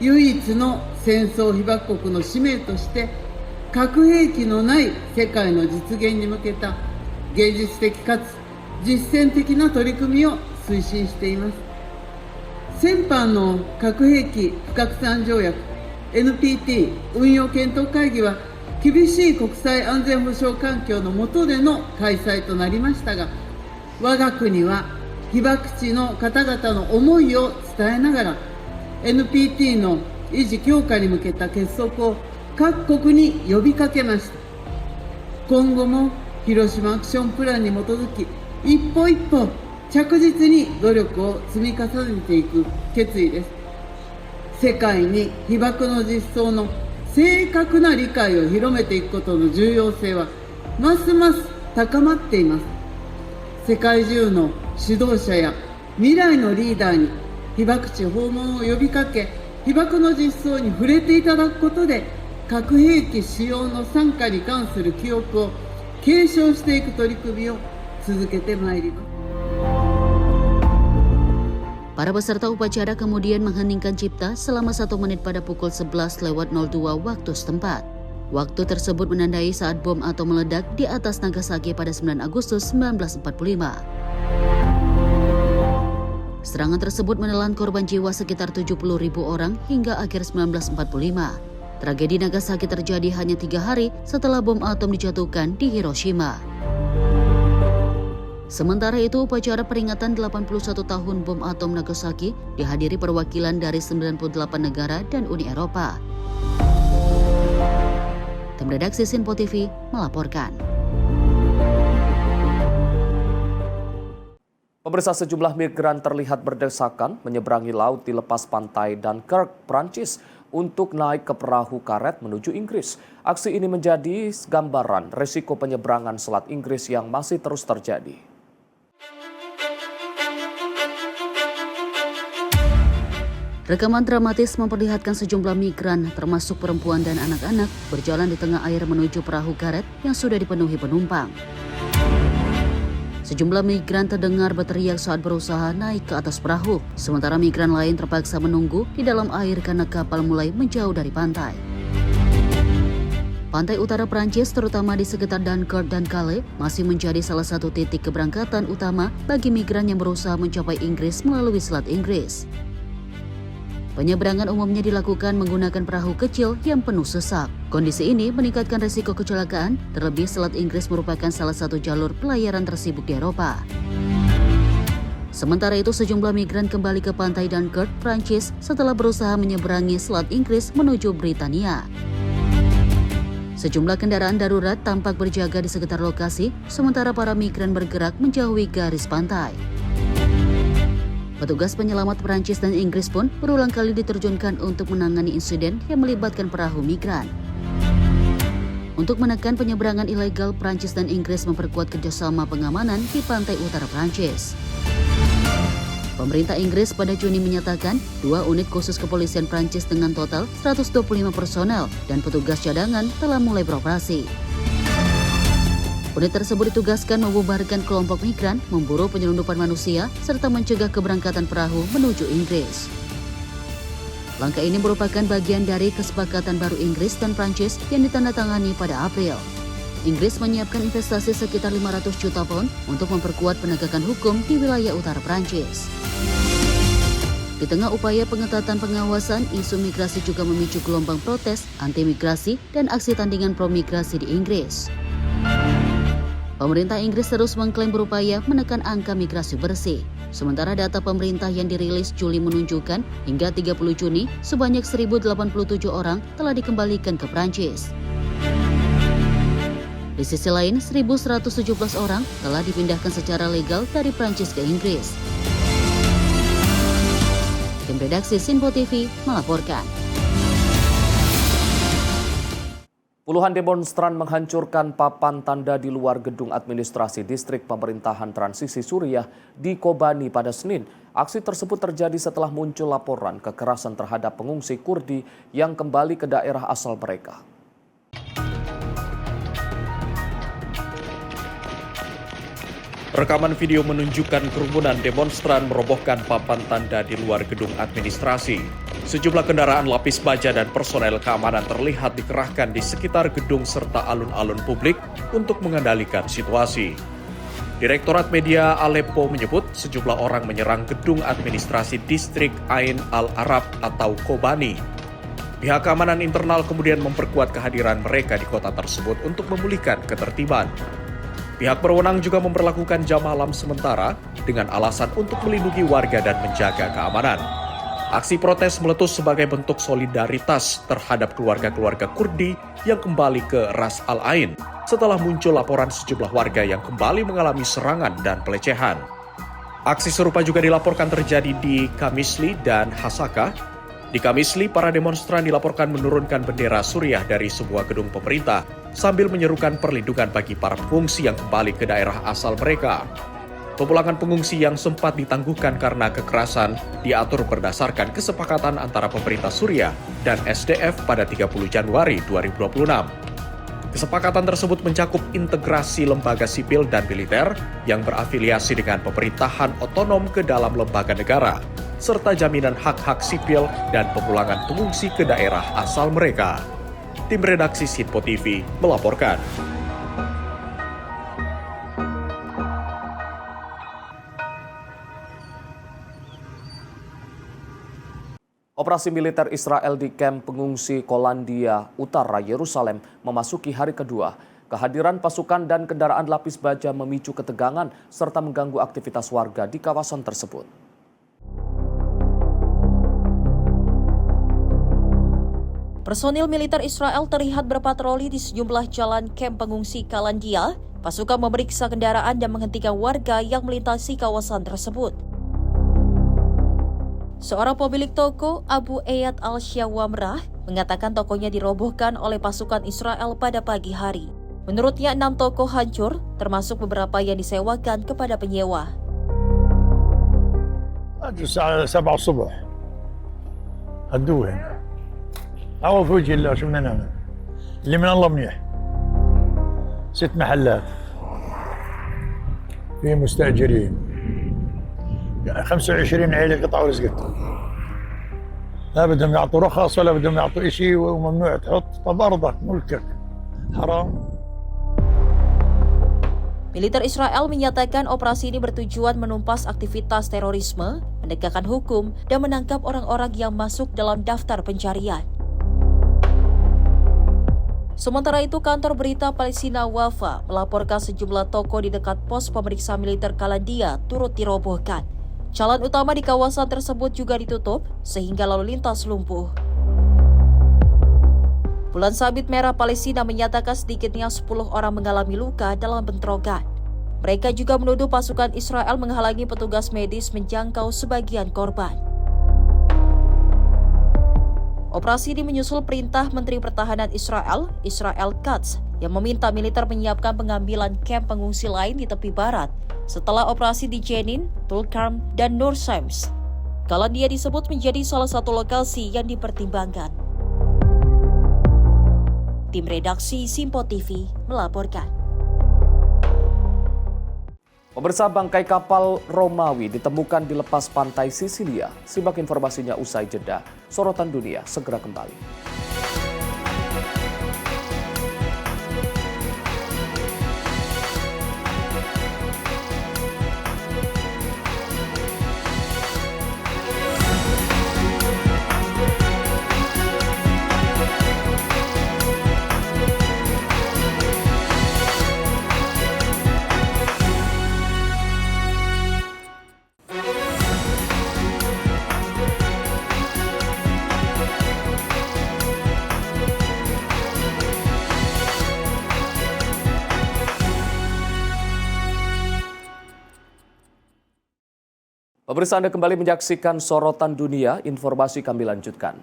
唯一の戦争被爆国の使命として核兵器のない世界の実現に向けた芸術的かつ実践的な取り組みを推進しています。先般の核兵器不拡散条約 NPT 運用検討会議は厳しい国際安全保障環境の下での開催となりましたが、我が国は被爆地の方々の思いを伝えながら NPT の維持強化に向けた結束を各国に呼びかけました。今後も広島アクションプランに基づき一歩一歩着実に努力を積み重ねていく決意です。世界に被爆の実相の正確な理解を広めていくことの重要性はますます高まっています。世界中の指導者や未来のリーダーに被爆地訪問を呼びかけ、被爆の実相に触れていただくことで核兵器使用の惨禍に関する記憶を継承していく取り組みを続けてまいります。 Para peserta upacara kemudian mengheningkan cipta selama 1 menit pada pukul 11:02 waktu setempat. Waktu tersebut menandai saat bom atom meledak di atas Nagasaki pada 9 Agustus 1945. Serangan tersebut menelan korban jiwa sekitar 70.000 orang hingga akhir 1945. Tragedi Nagasaki terjadi hanya 3 hari setelah bom atom dijatuhkan di Hiroshima. Sementara itu, upacara peringatan 81 tahun bom atom Nagasaki dihadiri perwakilan dari 98 negara dan Uni Eropa. Tim redaksi Sinpo TV melaporkan. Pemirsa, sejumlah migran terlihat berdesakan menyeberangi laut di lepas pantai Dunkirk, Prancis untuk naik ke perahu karet menuju Inggris. Aksi ini menjadi gambaran resiko penyeberangan Selat Inggris yang masih terus terjadi. Rekaman dramatis memperlihatkan sejumlah migran, termasuk perempuan dan anak-anak, berjalan di tengah air menuju perahu karet yang sudah dipenuhi penumpang. Sejumlah migran terdengar berteriak saat berusaha naik ke atas perahu, sementara migran lain terpaksa menunggu di dalam air karena kapal mulai menjauh dari pantai. Pantai utara Prancis, terutama di sekitar Dunkirk dan Calais, masih menjadi salah satu titik keberangkatan utama bagi migran yang berusaha mencapai Inggris melalui Selat Inggris. Penyeberangan umumnya dilakukan menggunakan perahu kecil yang penuh sesak. Kondisi ini meningkatkan risiko kecelakaan, terlebih Selat Inggris merupakan salah satu jalur pelayaran tersibuk di Eropa. Sementara itu, sejumlah migran kembali ke pantai Dunkirk, Prancis setelah berusaha menyeberangi Selat Inggris menuju Britania. Sejumlah kendaraan darurat tampak berjaga di sekitar lokasi, sementara para migran bergerak menjauhi garis pantai. Petugas penyelamat Prancis dan Inggris pun berulang kali diterjunkan untuk menangani insiden yang melibatkan perahu migran. Untuk menekan penyeberangan ilegal, Prancis dan Inggris memperkuat kerjasama pengamanan di pantai utara Prancis. Pemerintah Inggris pada Juni menyatakan 2 unit khusus kepolisian Prancis dengan total 125 personel dan petugas cadangan telah mulai beroperasi. Unit tersebut ditugaskan membubarkan kelompok migran, memburu penyelundupan manusia, serta mencegah keberangkatan perahu menuju Inggris. Langkah ini merupakan bagian dari kesepakatan baru Inggris dan Prancis yang ditandatangani pada April. Inggris menyiapkan investasi sekitar 500 juta pound untuk memperkuat penegakan hukum di wilayah utara Prancis. Di tengah upaya pengetatan pengawasan, isu migrasi juga memicu gelombang protes, anti-migrasi, dan aksi tandingan pro-migrasi di Inggris. Pemerintah Inggris terus mengklaim berupaya menekan angka migrasi bersih. Sementara data pemerintah yang dirilis Juli menunjukkan hingga 30 Juni, sebanyak 1.087 orang telah dikembalikan ke Prancis. Di sisi lain, 1.117 orang telah dipindahkan secara legal dari Prancis ke Inggris. Tim redaksi Sinpo TV melaporkan. Puluhan demonstran menghancurkan papan tanda di luar gedung administrasi distrik pemerintahan transisi Suriah di Kobani pada Senin. Aksi tersebut terjadi setelah muncul laporan kekerasan terhadap pengungsi Kurdi yang kembali ke daerah asal mereka. Rekaman video menunjukkan kerumunan demonstran merobohkan papan tanda di luar gedung administrasi. Sejumlah kendaraan lapis baja dan personel keamanan terlihat dikerahkan di sekitar gedung serta alun-alun publik untuk mengendalikan situasi. Direktorat Media Aleppo menyebut sejumlah orang menyerang gedung administrasi distrik Ain Al-Arab atau Kobani. Pihak keamanan internal kemudian memperkuat kehadiran mereka di kota tersebut untuk memulihkan ketertiban. Pihak berwenang juga memperlakukan jam malam sementara dengan alasan untuk melindungi warga dan menjaga keamanan. Aksi protes meletus sebagai bentuk solidaritas terhadap keluarga-keluarga Kurdi yang kembali ke Ras Al Ain setelah muncul laporan sejumlah warga yang kembali mengalami serangan dan pelecehan. Aksi serupa juga dilaporkan terjadi di Qamisli dan Hasaka. Di Qamisli, para demonstran dilaporkan menurunkan bendera Suriah dari sebuah gedung pemerintah sambil menyerukan perlindungan bagi para pengungsi yang kembali ke daerah asal mereka. Pemulangan pengungsi yang sempat ditangguhkan karena kekerasan diatur berdasarkan kesepakatan antara pemerintah Suriah dan SDF pada 30 Januari 2026. Kesepakatan tersebut mencakup integrasi lembaga sipil dan militer yang berafiliasi dengan pemerintahan otonom ke dalam lembaga negara, serta jaminan hak-hak sipil dan pemulangan pengungsi ke daerah asal mereka. Tim redaksi Sinpo TV melaporkan. Operasi militer Israel di kamp pengungsi Kolandia, utara Yerusalem, memasuki hari kedua. Kehadiran pasukan dan kendaraan lapis baja memicu ketegangan serta mengganggu aktivitas warga di kawasan tersebut. Personil militer Israel terlihat berpatroli di sejumlah jalan kamp pengungsi Kolandia. Pasukan memeriksa kendaraan dan menghentikan warga yang melintasi kawasan tersebut. Seorang pemilik toko, Abu Eyad Al-Shawamrah, mengatakan tokonya dirobohkan oleh pasukan Israel pada pagi hari. Menurutnya 6 toko hancur, termasuk beberapa yang disewakan kepada penyewa. الساعة 7 الصبح هدوه هنا أول في وجه الله شو بدنا نعمل اللي من الله منيح 6 محلات في مستأجرين 25 عيلة قطعوا رزقتهم لا بدهم يعطوا رخص ولا بدهم يعطوا إشي وممنوع تحط طب أرضك ملكك حرام. Militer Israel menyatakan operasi ini bertujuan menumpas aktivitas terorisme, menegakkan hukum, dan menangkap orang-orang yang masuk dalam daftar pencarian. Sementara itu, kantor berita Palestina Wafa melaporkan sejumlah toko di dekat pos pemeriksa militer Kolandia turut dirobohkan. Jalan utama di kawasan tersebut juga ditutup, sehingga lalu lintas lumpuh. Bulan Sabit Merah Palestina menyatakan sedikitnya 10 orang mengalami luka dalam bentrokan. Mereka juga menuduh pasukan Israel menghalangi petugas medis menjangkau sebagian korban. Operasi ini menyusul perintah Menteri Pertahanan Israel, Israel Katz, yang meminta militer menyiapkan pengambilan kamp pengungsi lain di tepi barat setelah operasi di Jenin, Tulkarm, dan Nur Shams. Kalandia disebut menjadi salah satu lokasi yang dipertimbangkan. Tim redaksi Simpo TV melaporkan. Pemirsa, bangkai kapal Romawi ditemukan di lepas pantai Sisilia. Simak informasinya usai jeda. Sorotan dunia segera kembali. Pemirsa, Anda kembali menyaksikan Sorotan Dunia, informasi kami lanjutkan.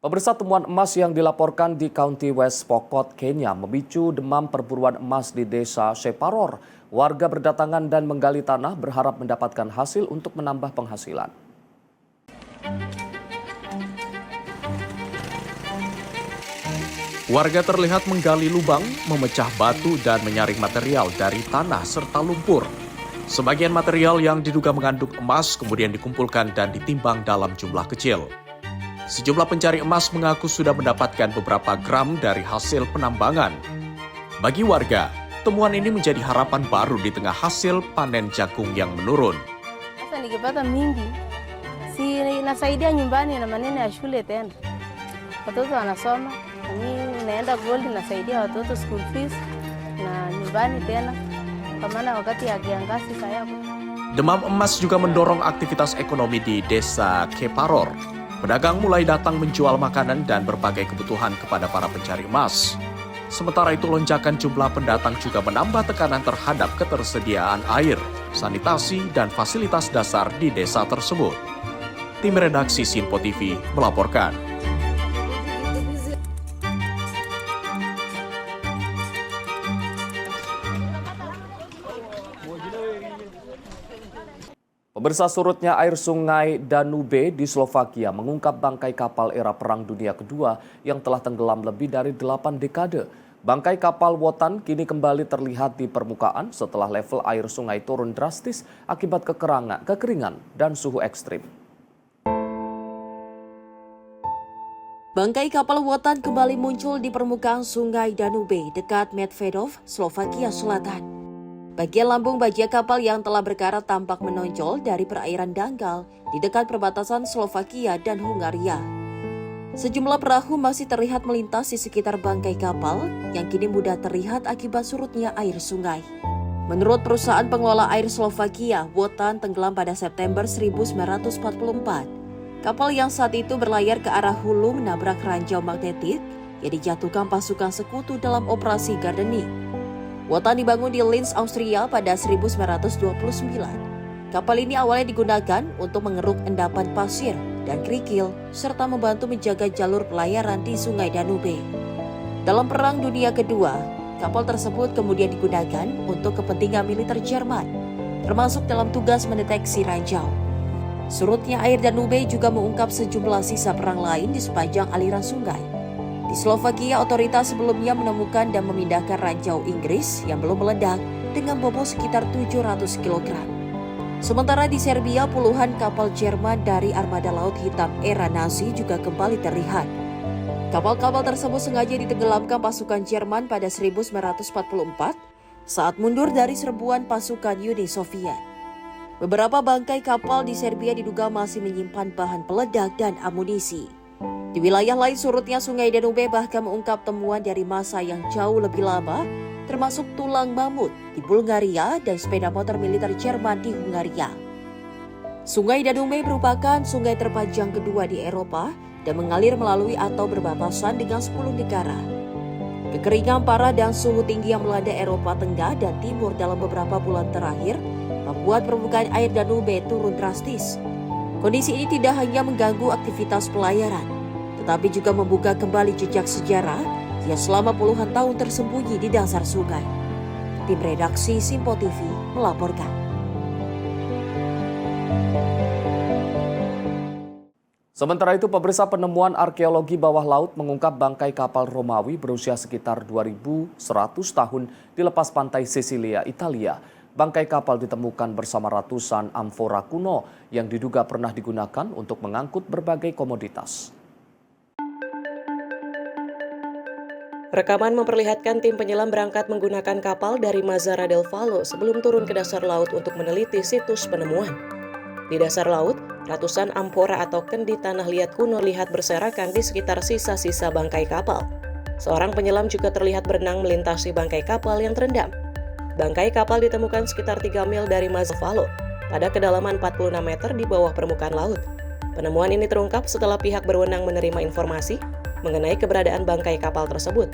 Pemirsa, temuan emas yang dilaporkan di County West Pokot, Kenya memicu demam perburuan emas di desa Sheparor. Warga berdatangan dan menggali tanah berharap mendapatkan hasil untuk menambah penghasilan. Warga terlihat menggali lubang, memecah batu dan menyaring material dari tanah serta lumpur. Sebagian material yang diduga mengandung emas kemudian dikumpulkan dan ditimbang dalam jumlah kecil. Sejumlah pencari emas mengaku sudah mendapatkan beberapa gram dari hasil penambangan. Bagi warga, temuan ini menjadi harapan baru di tengah hasil panen jagung yang menurun. Sasa nikipata mingi, si nasaidia nyumbani na maneno ya shule tena. Watoto wanasoma, nami naenda gold nasaidia watoto school fees na nyumbani tena. Demam emas juga mendorong aktivitas ekonomi di desa Keparor. Pedagang mulai datang menjual makanan dan berbagai kebutuhan kepada para pencari emas. Sementara itu lonjakan jumlah pendatang juga menambah tekanan terhadap ketersediaan air, sanitasi, dan fasilitas dasar di desa tersebut. Tim redaksi Simpo TV melaporkan. Pemirsa, surutnya air sungai Danube di Slovakia mengungkap bangkai kapal era Perang Dunia Kedua yang telah tenggelam lebih dari 8 dekade. Bangkai kapal Wotan kini kembali terlihat di permukaan setelah level air sungai turun drastis akibat kekeringan dan suhu ekstrim. Bangkai kapal Wotan kembali muncul di permukaan sungai Danube dekat Medvedov, Slovakia Selatan. Bagian lambung baja kapal yang telah berkarat tampak menonjol dari perairan dangkal di dekat perbatasan Slovakia dan Hungaria. Sejumlah perahu masih terlihat melintas di sekitar bangkai kapal yang kini mudah terlihat akibat surutnya air sungai. Menurut perusahaan pengelola air Slovakia, Wotan tenggelam pada September 1944. Kapal yang saat itu berlayar ke arah hulu menabrak ranjau magnetik yang dijatuhkan pasukan sekutu dalam operasi Gardening. Wotan dibangun di Linz, Austria pada 1929. Kapal ini awalnya digunakan untuk mengeruk endapan pasir dan kerikil serta membantu menjaga jalur pelayaran di Sungai Danube. Dalam Perang Dunia Kedua, kapal tersebut kemudian digunakan untuk kepentingan militer Jerman, termasuk dalam tugas mendeteksi ranjau. Surutnya air Danube juga mengungkap sejumlah sisa perang lain di sepanjang aliran sungai. Di Slovakia, otoritas sebelumnya menemukan dan memindahkan ranjau Inggris yang belum meledak dengan bobot sekitar 700 kg. Sementara di Serbia, puluhan kapal Jerman dari armada Laut Hitam era Nazi juga kembali terlihat. Kapal-kapal tersebut sengaja ditenggelamkan pasukan Jerman pada 1944 saat mundur dari serbuan pasukan Uni Soviet. Beberapa bangkai kapal di Serbia diduga masih menyimpan bahan peledak dan amunisi. Di wilayah lain, surutnya sungai Danube bahkan mengungkap temuan dari masa yang jauh lebih lama, termasuk tulang mamut di Bulgaria dan sepeda motor militer Jerman di Hungaria. Sungai Danube merupakan sungai terpanjang kedua di Eropa dan mengalir melalui atau berbatasan dengan 10 negara. Kekeringan parah dan suhu tinggi yang melanda Eropa Tengah dan Timur dalam beberapa bulan terakhir membuat permukaan air Danube turun drastis. Kondisi ini tidak hanya mengganggu aktivitas pelayaran, tetapi juga membuka kembali jejak sejarah yang selama puluhan tahun tersembunyi di dasar sungai. Tim redaksi Simpo TV melaporkan. Sementara itu, pemirsa, penemuan arkeologi bawah laut mengungkap bangkai kapal Romawi berusia sekitar 2100 tahun di lepas pantai Sisilia, Italia. Bangkai kapal ditemukan bersama ratusan amfora kuno yang diduga pernah digunakan untuk mengangkut berbagai komoditas. Rekaman memperlihatkan tim penyelam berangkat menggunakan kapal dari Mazara del Vallo sebelum turun ke dasar laut untuk meneliti situs penemuan. Di dasar laut, ratusan amfora atau kendi tanah liat kuno terlihat berserakan di sekitar sisa-sisa bangkai kapal. Seorang penyelam juga terlihat berenang melintasi bangkai kapal yang terendam. Bangkai kapal ditemukan sekitar 3 mil dari Mazara del Vallo pada kedalaman 46 meter di bawah permukaan laut. Penemuan ini terungkap setelah pihak berwenang menerima informasi mengenai keberadaan bangkai kapal tersebut.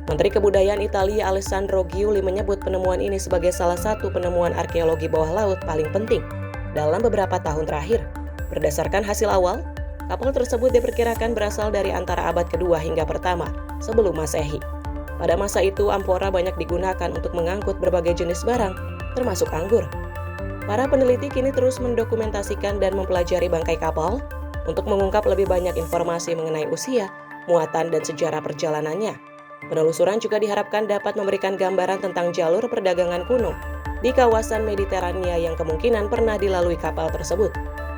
Menteri Kebudayaan Italia Alessandro Giuli menyebut penemuan ini sebagai salah satu penemuan arkeologi bawah laut paling penting dalam beberapa tahun terakhir. Berdasarkan hasil awal, kapal tersebut diperkirakan berasal dari antara abad kedua hingga pertama sebelum Masehi. Pada masa itu, amfora banyak digunakan untuk mengangkut berbagai jenis barang, termasuk anggur. Para peneliti kini terus mendokumentasikan dan mempelajari bangkai kapal untuk mengungkap lebih banyak informasi mengenai usia, muatan, dan sejarah perjalanannya. Penelusuran juga diharapkan dapat memberikan gambaran tentang jalur perdagangan kuno di kawasan Mediterania yang kemungkinan pernah dilalui kapal tersebut.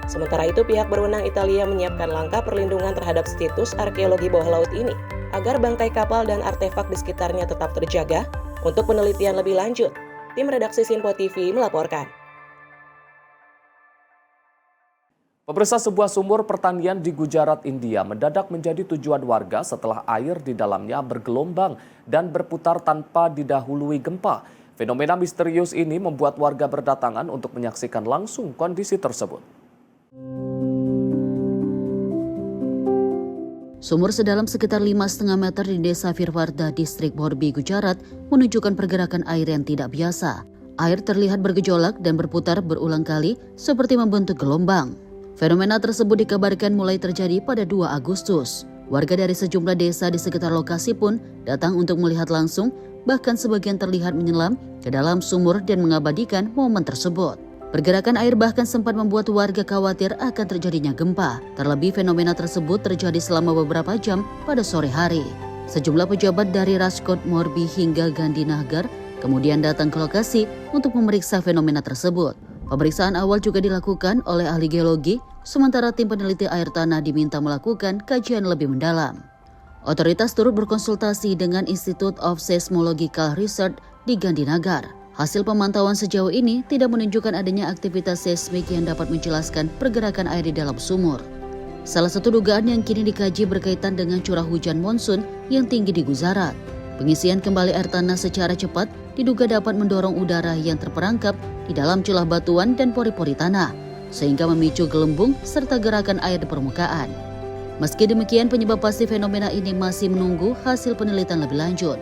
Sementara itu, pihak berwenang Italia menyiapkan langkah perlindungan terhadap situs arkeologi bawah laut ini agar bangkai kapal dan artefak di sekitarnya tetap terjaga untuk penelitian lebih lanjut. Tim redaksi Simpo TV melaporkan. Pemirsa, sebuah sumur pertanian di Gujarat, India mendadak menjadi tujuan warga setelah air di dalamnya bergelombang dan berputar tanpa didahului gempa. Fenomena misterius ini membuat warga berdatangan untuk menyaksikan langsung kondisi tersebut. Sumur sedalam sekitar 5,5 meter di desa Firwarda, distrik Morbi, Gujarat, menunjukkan pergerakan air yang tidak biasa. Air terlihat bergejolak dan berputar berulang kali seperti membentuk gelombang. Fenomena tersebut dikabarkan mulai terjadi pada 2 Agustus. Warga dari sejumlah desa di sekitar lokasi pun datang untuk melihat langsung, bahkan sebagian terlihat menyelam ke dalam sumur dan mengabadikan momen tersebut. Pergerakan air bahkan sempat membuat warga khawatir akan terjadinya gempa. Terlebih fenomena tersebut terjadi selama beberapa jam pada sore hari. Sejumlah pejabat dari Rajkot, Morbi hingga Gandhinagar kemudian datang ke lokasi untuk memeriksa fenomena tersebut. Pemeriksaan awal juga dilakukan oleh ahli geologi, sementara tim peneliti air tanah diminta melakukan kajian lebih mendalam. Otoritas turut berkonsultasi dengan Institute of Seismological Research di Gandhinagar. Hasil pemantauan sejauh ini tidak menunjukkan adanya aktivitas seismik yang dapat menjelaskan pergerakan air di dalam sumur. Salah satu dugaan yang kini dikaji berkaitan dengan curah hujan monsun yang tinggi di Gujarat. Pengisian kembali air tanah secara cepat diduga dapat mendorong udara yang terperangkap di dalam celah batuan dan pori-pori tanah, sehingga memicu gelembung serta gerakan air di permukaan. Meski demikian, penyebab pasti fenomena ini masih menunggu hasil penelitian lebih lanjut.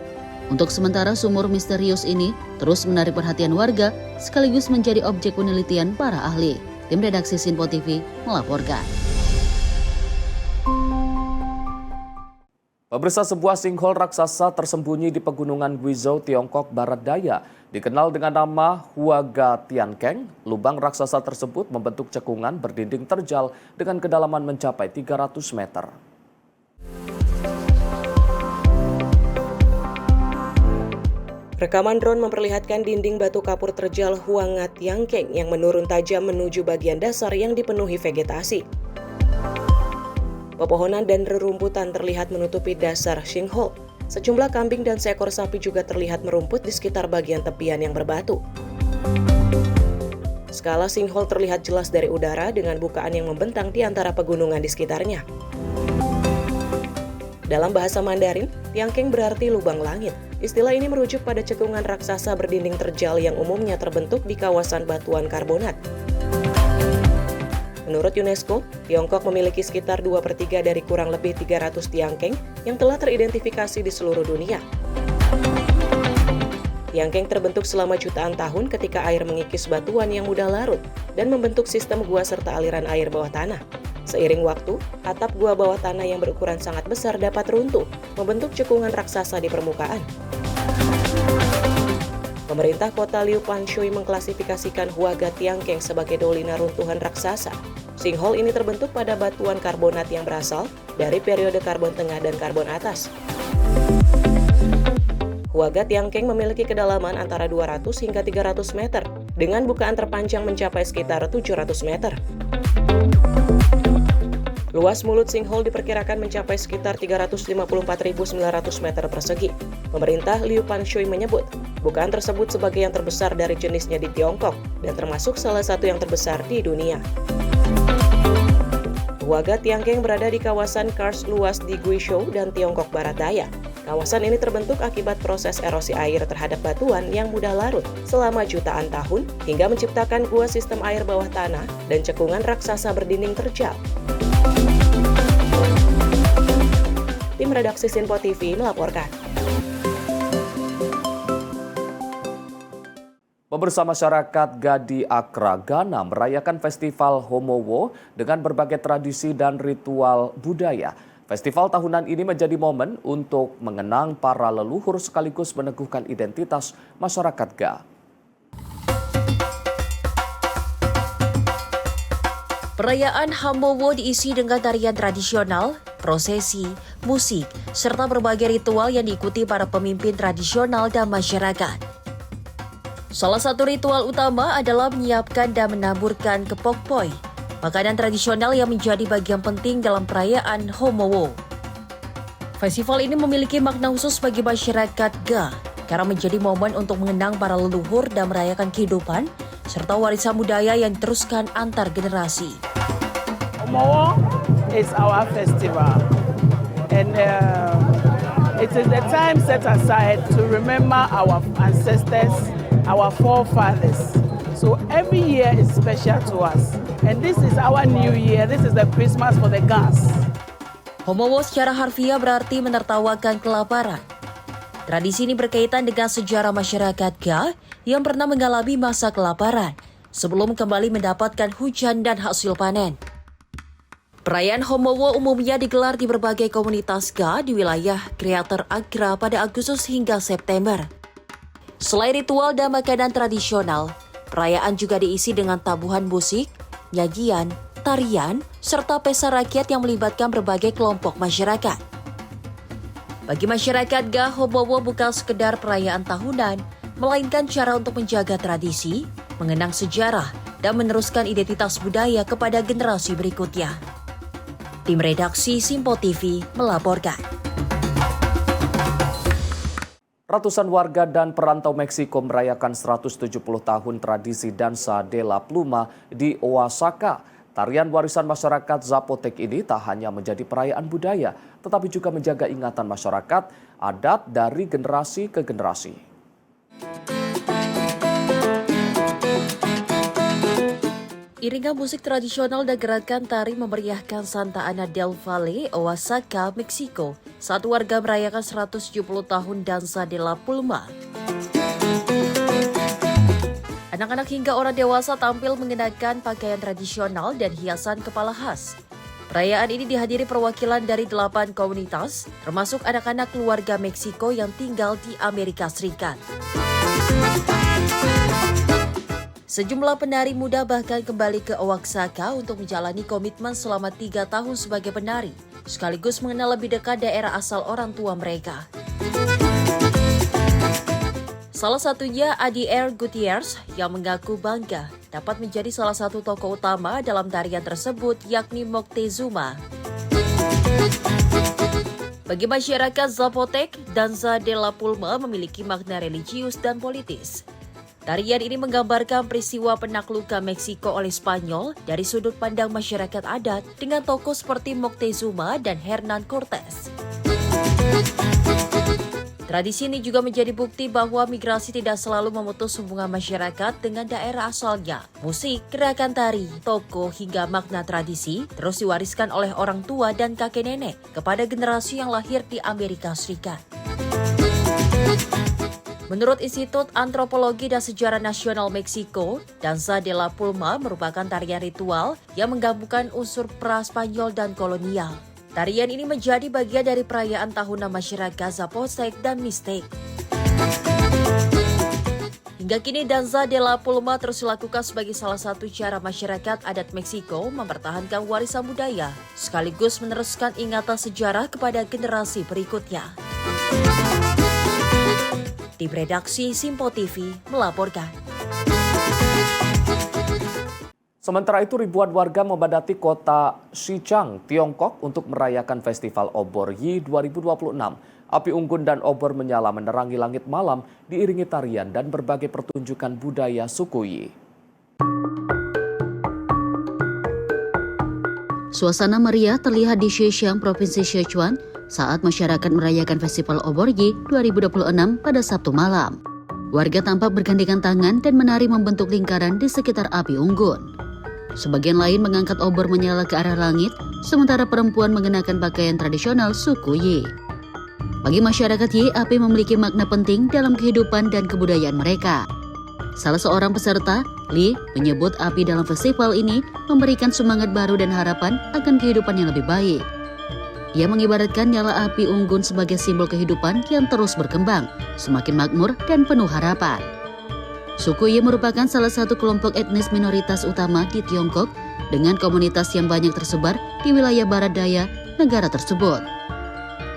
Untuk sementara, sumur misterius ini terus menarik perhatian warga sekaligus menjadi objek penelitian para ahli. Tim redaksi Simpo TV melaporkan. Pemirsa, sebuah sinkhole raksasa tersembunyi di pegunungan Guizhou, Tiongkok Barat Daya, dikenal dengan nama Huaga Tiankeng. Lubang raksasa tersebut membentuk cekungan berdinding terjal dengan kedalaman mencapai 300 meter. Rekaman drone memperlihatkan dinding batu kapur terjal Huaga Tiankeng yang menurun tajam menuju bagian dasar yang dipenuhi vegetasi. Pepohonan dan rerumputan terlihat menutupi dasar sinkhole. Sejumlah kambing dan seekor sapi juga terlihat merumput di sekitar bagian tepian yang berbatu. Skala sinkhole terlihat jelas dari udara dengan bukaan yang membentang di antara pegunungan di sekitarnya. Dalam bahasa Mandarin, Tiankeng berarti lubang langit. Istilah ini merujuk pada cekungan raksasa berdinding terjal yang umumnya terbentuk di kawasan batuan karbonat. Menurut UNESCO, Tiongkok memiliki sekitar 2/3 dari kurang lebih 300 Tiankeng yang telah teridentifikasi di seluruh dunia. Tiangkeng terbentuk selama jutaan tahun ketika air mengikis batuan yang mudah larut dan membentuk sistem gua serta aliran air bawah tanah. Seiring waktu, atap gua bawah tanah yang berukuran sangat besar dapat runtuh, membentuk cekungan raksasa di permukaan. Pemerintah kota Liu Panshui mengklasifikasikan Huaga Tiangkeng sebagai dolina runtuhan raksasa. Sinkhole ini terbentuk pada batuan karbonat yang berasal dari periode karbon tengah dan karbon atas. Huaga Tiangkeng memiliki kedalaman antara 200 hingga 300 meter, dengan bukaan terpanjang mencapai sekitar 700 meter. Luas mulut sinkhole diperkirakan mencapai sekitar 354.900 meter persegi. Pemerintah Liu Panshui menyebut, bukaan tersebut sebagai yang terbesar dari jenisnya di Tiongkok dan termasuk salah satu yang terbesar di dunia. Huaga Tiangkeng berada di kawasan Kars luas di Guizhou dan Tiongkok Barat Daya. Kawasan ini terbentuk akibat proses erosi air terhadap batuan yang mudah larut selama jutaan tahun hingga menciptakan gua sistem air bawah tanah dan cekungan raksasa berdinding terjal. Tim redaksi Sinpo TV melaporkan. Pemirsa, masyarakat Gadi Akra, Ghana merayakan festival Homowo dengan berbagai tradisi dan ritual budaya. Festival tahunan ini menjadi momen untuk mengenang para leluhur sekaligus meneguhkan identitas masyarakat Ga. Perayaan Homowo diisi dengan tarian tradisional, prosesi, musik, serta berbagai ritual yang diikuti para pemimpin tradisional dan masyarakat. Salah satu ritual utama adalah menyiapkan dan menaburkan kepokpoi, makanan tradisional yang menjadi bagian penting dalam perayaan Homowo. Festival ini memiliki makna khusus bagi masyarakat Ga karena menjadi momen untuk mengenang para leluhur dan merayakan kehidupan serta warisan budaya yang diteruskan antar generasi. Homowo is our festival and it is the time set aside to remember our ancestors, our forefathers. So every year is special to us. And this is our new year. This is the Christmas for the Gans. Homowo secara harfiah berarti menertawakan kelaparan. Tradisi ini berkaitan dengan sejarah masyarakat Ga yang pernah mengalami masa kelaparan sebelum kembali mendapatkan hujan dan hasil panen. Perayaan Homowo umumnya digelar di berbagai komunitas Ga di wilayah Greater Accra pada Agustus hingga September. Selain ritual dan makanan tradisional, perayaan juga diisi dengan tabuhan musik, nyanyian, tarian, serta pesta rakyat yang melibatkan berbagai kelompok masyarakat. Bagi masyarakat Ga, Homowo bukan sekedar perayaan tahunan, melainkan cara untuk menjaga tradisi, mengenang sejarah, dan meneruskan identitas budaya kepada generasi berikutnya. Tim redaksi Sinpo TV melaporkan. Ratusan warga dan perantau Meksiko merayakan 170 tahun tradisi dansa de la pluma di Oaxaca. Tarian warisan masyarakat Zapotec ini tak hanya menjadi perayaan budaya, tetapi juga menjaga ingatan masyarakat adat dari generasi ke generasi. Iringan musik tradisional dan gerakan tari memeriahkan Santa Ana del Valle, Oaxaca, Meksiko, saat warga merayakan 170 tahun dansa de la pluma. Anak-anak hingga orang dewasa tampil mengenakan pakaian tradisional dan hiasan kepala khas. Perayaan ini dihadiri perwakilan dari 8 komunitas, termasuk anak-anak keluarga Meksiko yang tinggal di Amerika Serikat. Sejumlah penari muda bahkan kembali ke Oaxaca untuk menjalani komitmen selama 3 tahun sebagai penari, sekaligus mengenal lebih dekat daerah asal orang tua mereka. Salah satunya Adier Gutierrez yang mengaku bangga dapat menjadi salah satu tokoh utama dalam tarian tersebut, yakni Moctezuma. Bagi masyarakat Zapotec, dansa de la pluma memiliki makna religius dan politis. Tarian ini menggambarkan peristiwa penaklukan Meksiko oleh Spanyol dari sudut pandang masyarakat adat dengan tokoh seperti Moctezuma dan Hernán Cortés. Tradisi ini juga menjadi bukti bahwa migrasi tidak selalu memutus hubungan masyarakat dengan daerah asalnya. Musik, gerakan tari, tokoh, hingga makna tradisi terus diwariskan oleh orang tua dan kakek nenek kepada generasi yang lahir di Amerika Serikat. Menurut Institut Antropologi dan Sejarah Nasional Meksiko, Danza de la Pulma merupakan tarian ritual yang menggabungkan unsur pra-Spanyol dan kolonial. Tarian ini menjadi bagian dari perayaan tahunan masyarakat Zapotec dan Mixtec. Hingga kini Danza de la Pulma terus dilakukan sebagai salah satu cara masyarakat adat Meksiko mempertahankan warisan budaya, sekaligus meneruskan ingatan sejarah kepada generasi berikutnya. Tim redaksi Simpo TV melaporkan. Sementara itu ribuan warga memadati kota Xichang, Tiongkok untuk merayakan Festival Obor Yi 2026. Api unggun dan obor menyala menerangi langit malam diiringi tarian dan berbagai pertunjukan budaya suku Yi. Suasana meriah terlihat di Xichang, Provinsi Sichuan saat masyarakat merayakan Festival Obor Yi 2026 pada Sabtu malam. Warga tampak bergandengan tangan dan menari membentuk lingkaran di sekitar api unggun. Sebagian lain mengangkat obor menyala ke arah langit, sementara perempuan mengenakan pakaian tradisional suku Yi. Bagi masyarakat Yi, api memiliki makna penting dalam kehidupan dan kebudayaan mereka. Salah seorang peserta, Li, menyebut api dalam festival ini memberikan semangat baru dan harapan akan kehidupan yang lebih baik. Ia mengibaratkan nyala api unggun sebagai simbol kehidupan yang terus berkembang, semakin makmur dan penuh harapan. Suku Yi merupakan salah satu kelompok etnis minoritas utama di Tiongkok dengan komunitas yang banyak tersebar di wilayah barat daya negara tersebut.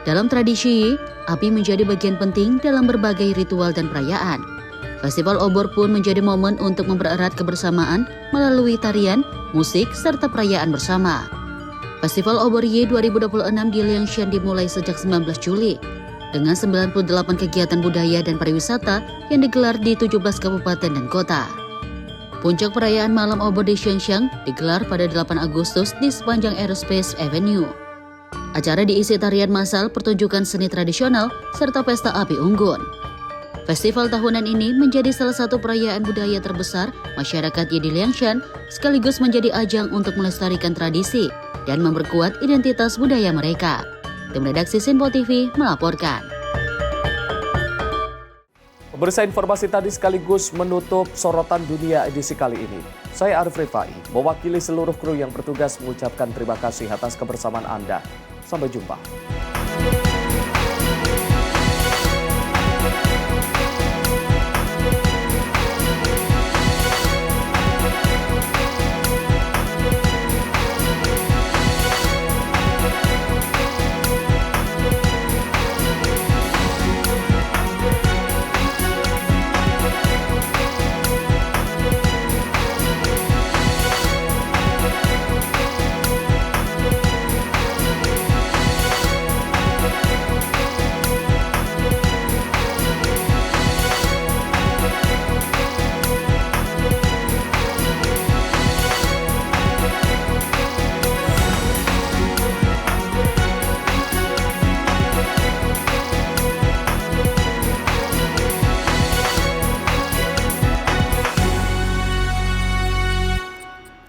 Dalam tradisi Yi, api menjadi bagian penting dalam berbagai ritual dan perayaan. Festival Obor pun menjadi momen untuk mempererat kebersamaan melalui tarian, musik, serta perayaan bersama. Festival Obor Yi 2026 di Liangshan dimulai sejak 19 Juli dengan 98 kegiatan budaya dan pariwisata yang digelar di 17 kabupaten dan kota. Puncak perayaan Malam Obor di Xianxiang digelar pada 8 Agustus di sepanjang Aerospace Avenue. Acara diisi tarian massal, pertunjukan seni tradisional, serta pesta api unggun. Festival tahunan ini menjadi salah satu perayaan budaya terbesar masyarakat Yi di Liangshan, sekaligus menjadi ajang untuk melestarikan tradisi dan memperkuat identitas budaya mereka. Tim redaksi Simpo TV melaporkan. Pemirsa, informasi tadi sekaligus menutup sorotan dunia edisi kali ini. Saya Arif Rifai, mewakili seluruh kru yang bertugas mengucapkan terima kasih atas kebersamaan Anda. Sampai jumpa.